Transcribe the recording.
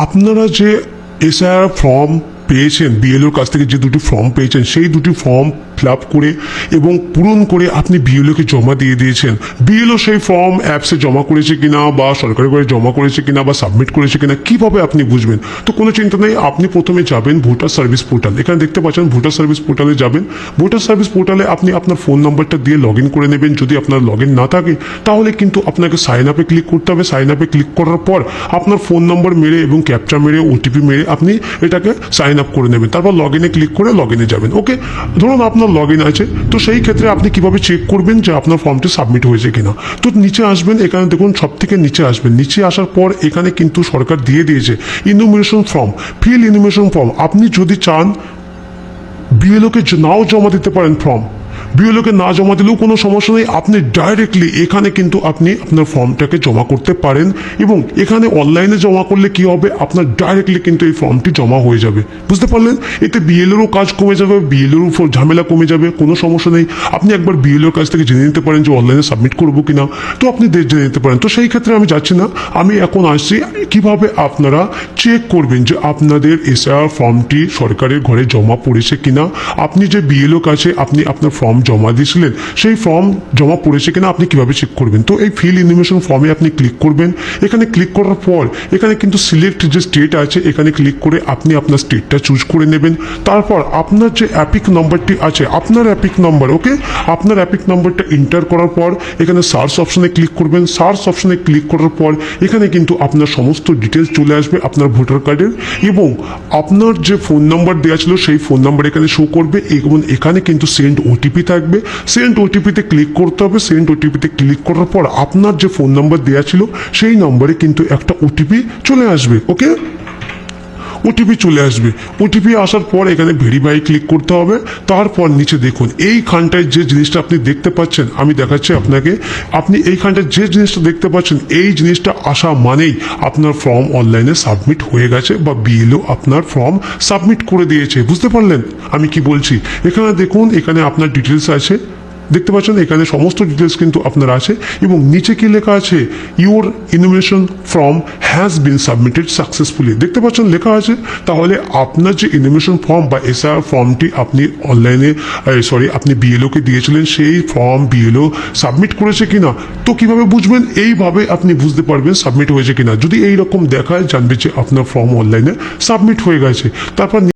আপনারা যে SIR form পেয়েছেন, বিএলওর কাছ থেকে যে দুটি ফর্ম পেয়েছেন, সেই দুটি ফর্ম ফিল আপ করে এবং পূরণ করে আপনি বিএলওকে জমা দিয়ে দিয়েছেন। বিএলও সেই ফর্ম অ্যাপসে জমা করেছে কিনা বা সরকারি ঘরে জমা করেছে কিনা বা সাবমিট করেছে কিনা কিভাবে আপনি বুঝবেন? তো কোনো চিন্তা নেই, আপনি প্রথমে যাবেন ভোটার সার্ভিস পোর্টাল। এখানে দেখতে পাচ্ছেন ভোটার সার্ভিস পোর্টালে যাবেন। ভোটার সার্ভিস পোর্টালে আপনি আপনার ফোন নাম্বারটা দিয়ে লগ ইন করে নেবেন। যদি আপনার লগ ইন না থাকে তাহলে কিন্তু আপনাকে সাইন আপে ক্লিক করতে হবে। সাইন আপে ক্লিক করার পর আপনার ফোন নাম্বার মেরে এবং ক্যাপচা মেরে ওটিপি মেরে আপনি এটাকে সাইন আপ করে নেবেন। তারপর লগ ইনে ক্লিক করে লগ ইনে যাবেন। ওকে, ধরুন আপনার লগ ইন আছে, তো সেই ক্ষেত্রে আপনি কিভাবে চেক করবেন যে আপনার ফর্মটি সাবমিট হয়েছে কিনা? তো নিচে আসবেন, এখানে দেখুন সব থেকে নিচে আসবেন। নিচে আসার পর এখানে কিন্তু সরকার দিয়ে দিয়েছে enumeration form, fill enumeration form. আপনি যদি চান বিএলওকে নাও জমা দিতে পারেন ফর্ম, বিএলওকে না জমা দিলেও কোনো সমস্যা নেই, আপনি ডাইরেক্টলি এখানে কিন্তু আপনি আপনার ফর্মটাকে জমা করতে পারেন। এবং এখানে অনলাইনে জমা করলে কি হবে, আপনার ডাইরেক্টলি কিন্তু এই ফর্মটি জমা হয়ে যাবে। বুঝতে পারলেন? এতে বিএলওরও কাজ কমে যাবে, বিএলওর উপর ঝামেলা কমে যাবে, কোনো সমস্যা নেই। আপনি একবার বিএলওর কাছ থেকে জেনে নিতে পারেন যে অনলাইনে সাবমিট করবো কিনা, তো আপনি জেনে নিতে পারেন। তো সেই ক্ষেত্রে আমি যাচ্ছি না, আমি এখন আসছি কিভাবে আপনারা চেক করবেন যে আপনাদের এসআইআর ফর্মটি সরকারের ঘরে জমা পড়েছে কিনা। আপনি যে বিএলও কাছে আপনি আপনার ফর্ম জমা দিয়েছিলেন, সেই ফর্ম জমা পড়েছে কিনা আপনি কিভাবে চেক করবেন? তো এই ফিল ইনফরমেশন ফর্মে আপনি ক্লিক করবেন। এখানে ক্লিক করার পর এখানে কিন্তু সিলেক্ট যে স্টেট আছে, এখানে ক্লিক করে আপনি আপনার স্টেটটা চুজ করে নেবেন। তারপর আপনার যে অ্যাপিক নাম্বারটি আছে, আপনার অ্যাপিক নাম্বার, ওকে, আপনার অ্যাপিক নাম্বারটা এন্টার করার পর এখানে সার্চ অপশনে ক্লিক করবেন। সার্চ অপশনে ক্লিক করার পর এখানে কিন্তু আপনার সমস্ত ডিটেলস চলে আসবে আপনার ভোটার কার্ডের, এবং আপনার যে ফোন নাম্বার দেওয়া ছিল সেই ফোন নাম্বার এখানে শো করবে, এবং এখানে কিন্তু সেন্ড ওটিপি থাকবে। সেন্ড ওটিপিতে ক্লিক করতে হবে। সেন্ড ওটিপিতে ক্লিক করার পর আপনার যে ফোন নাম্বার দেওয়া ছিল সেই নম্বরে কিন্তু একটা ওটিপি চলে আসবে। ওকে, ওটিপি চলে আসবে। ওটিপি আসার পর এখানে ভেরিফাই ক্লিক করতে হবে। তারপর নিচে দেখুন এইখানটায় যে জিনিসটা আপনি দেখতে পাচ্ছেন, আমি দেখাচ্ছি আপনাকে। আপনি এইখানটায় যে জিনিসটা দেখতে পাচ্ছেন, এই জিনিসটা আসা মানেই আপনার ফর্ম অনলাইনে সাবমিট হয়ে গেছে বা বিএলও আপনার ফর্ম সাবমিট করে দিয়েছে। বুঝতে পারলেন আমি কি বলছি? এখানে দেখুন, এখানে আপনার ডিটেলস আছে, দেখতে পাচ্ছেন এখানে সমস্ত ডিটেলস কিন্তু আপনার আছে, এবং নিচে কি লেখা আছে, your information form has been submitted successfully. দেখতে পাচ্ছেন লেখা আছে। তাহলে আপনার যে ইনফরমেশন ফর্ম বা এসআর ফর্মটি আপনি অনলাইনে আপনি বিএলওকে দিয়েছিলেন, সেই ফর্ম বিএলও সাবমিট করেছে কিনা। তো কিভাবে বুঝবেন? এইভাবে আপনি বুঝতে পারবেন সাবমিট হয়েছে কিনা। যদি এইরকম দেখায়, জানবে যে আপনার ফর্ম অনলাইনে সাবমিট হয়ে গেছে। তারপর